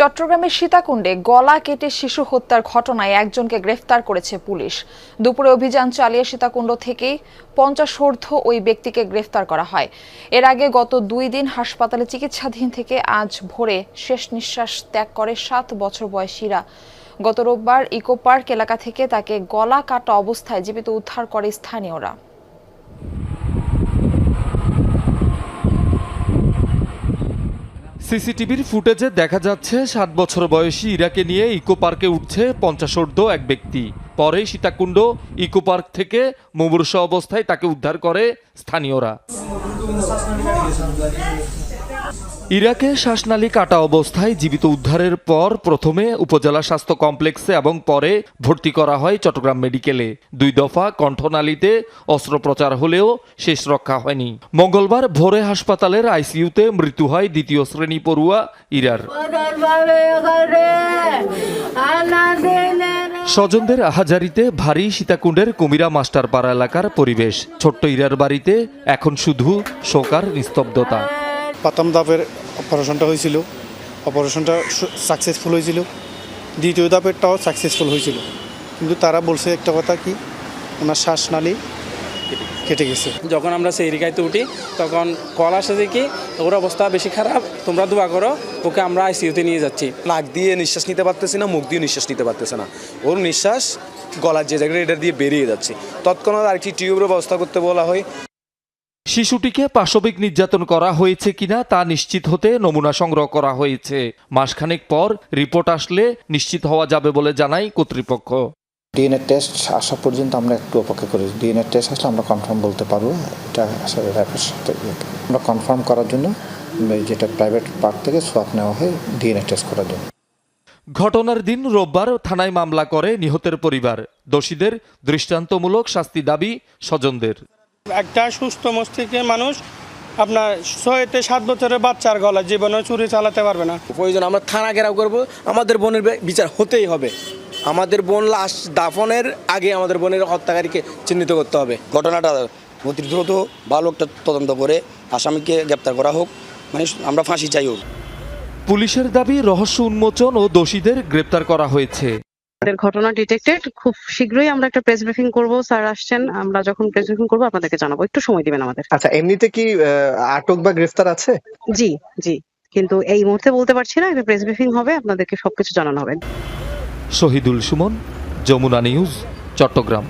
চট্টগ্রামের সীতাকুণ্ডে গলা কেটে শিশু হত্যার ঘটনায় একজনকে গ্রেফতার করেছে পুলিশ। দুপুরে অভিযান চালিয়ে সীতাকুণ্ড থেকে 50 ওই ব্যক্তিকে গ্রেফতার করা হয়। এর আগে গত 2 দিন হাসপাতালে চিকিৎসাধীন থেকে আজ ভোরে শেষ নিঃশ্বাস ত্যাগ করে 7 বছর বয়সী ইরা। গত রোববার ইকো পার্ক এলাকা থেকে তাকে গলা কাটা অবস্থায় জীবিত উদ্ধার করে স্থানীয়রা। সিসিটিভির ফুটেজে দেখা যাচ্ছে 7 বছর বয়সী ইরাকে নিয়ে ইকো পার্কে উঠছে 50 এক ব্যক্তি। পরে সীতাকুণ্ড ইকো পার্ক থেকে মুমূর্ষু অবস্থায় তাকে উদ্ধার করে স্থানীয়রা। ইরাকে শ্বাসনালী কাটা অবস্থায় জীবিত উদ্ধারের পর প্রথমে উপজেলা স্বাস্থ্য কমপ্লেক্সে এবং পরে ভর্তি করা হয় চট্টগ্রাম মেডিকেলে। 2 দফা কণ্ঠনালীতে অস্ত্রোপচার হলেও শেষ রক্ষা হয়নি। মঙ্গলবার ভোরে হাসপাতালের আইসিইউতে মৃত্যু হয় 2য় শ্রেণী পড়ুয়া ইরার। স্বজনদের আহাজারিতে ভারী সীতাকুণ্ডের কুমিরা মাস্টারপাড়া এলাকার পরিবেশ। ছোট্ট ইরার বাড়িতে এখন শুধু শোকার নিস্তব্ধতা। প্রথম ধাপের অপারেশনটা হয়েছিল, অপারেশনটা সাকসেসফুল হয়েছিল। দ্বিতীয় ধাপেরটাও সাকসেসফুল হয়েছিল, কিন্তু তারা বলছে একটা কথা, কি ওনার শ্বাসনালী কেটে গেছে। যখন আমরা সেই রিকাইতে উঠি তখন কল আসে দেখি ওর অবস্থা বেশি খারাপ, তোমরা দোয়া করো, ওকে আমরা আইসিইউতে নিয়ে যাচ্ছি। নাক দিয়ে নিঃশ্বাস নিতে পারতেছে না, মুখ দিয়ে নিঃশ্বাস নিতে পারতেছে না, ওর নিঃশ্বাস গলার যে জায়গাটা এটা দিয়ে বেরিয়ে যাচ্ছে। তৎক্ষণাৎ আরেকটি টিউবের ব্যবস্থা করতে বলা হয়। শিশুটিকে পাশবিক নির্যাতন করা হয়েছে কিনা তা নিশ্চিত হতে নমুনা সংগ্রহ করা হয়েছে। মাসখানেক পর রিপোর্ট আসলে নিশ্চিত হওয়া যাবে বলে জানায় কর্তৃপক্ষ। ডিএনএ টেস্ট আসা পর্যন্ত আমরা একটু অপেক্ষা করি। ডিএনএ টেস্ট আসলে আমরা কনফার্ম বলতে পারবো। এটা আসলে র্যাপের সাথে আমরা কনফার্ম করার জন্য যেটা প্রাইভেট পার্ট থেকে সোয়াব নেওয়া হয় ডিএনএ টেস্ট করার জন্য। ঘটনার দিন রোববার থানায় মামলা করে নিহতের পরিবার। দোষীদের দৃষ্টান্তমূলক শাস্তি দাবি স্বজনদের। একটা সুস্থ মস্তিষ্কের মানুষ আপনার 6 থেকে 7 বছরের বাচ্চার গলা জীবনে চুরি চালাতে পারবে না। প্রয়োজন আমরা থানা ঘেরাও করব, আমাদের বোনের বিচার হতেই হবে। আমাদের বোন লাশ দাফনের আগে আমাদের বোনের হত্যাকারীকে চিহ্নিত করতে হবে। ঘটনাটা অতি দ্রুত ভালো একটা তদন্ত করে আসামিকে গ্রেপ্তার করা হোক, মানে আমরা ফাঁসি চাই হোক। পুলিশের দাবি রহস্য উন্মোচন ও দোষীদের গ্রেপ্তার করা হয়েছে। ঘটনা ডিটেক্টেড, খুব শীঘ্রই আমরা একটা প্রেস ব্রিফিং করব। স্যার আসছেন, আমরা যখন প্রেস ব্রিফিং করব আপনাদেরকে জানাবো। একটু সময় দিবেন আমাদের। আচ্ছা, এমনিতে কি আটক বা গ্রেফতার আছে? জি জি, কিন্তু এই মুহূর্তে বলতে পারছি না। একটা প্রেস ব্রিফিং হবে, আপনাদেরকে সবকিছু জানানো হবে। শহীদুল সুমন, যমুনা নিউজ, চট্টগ্রাম।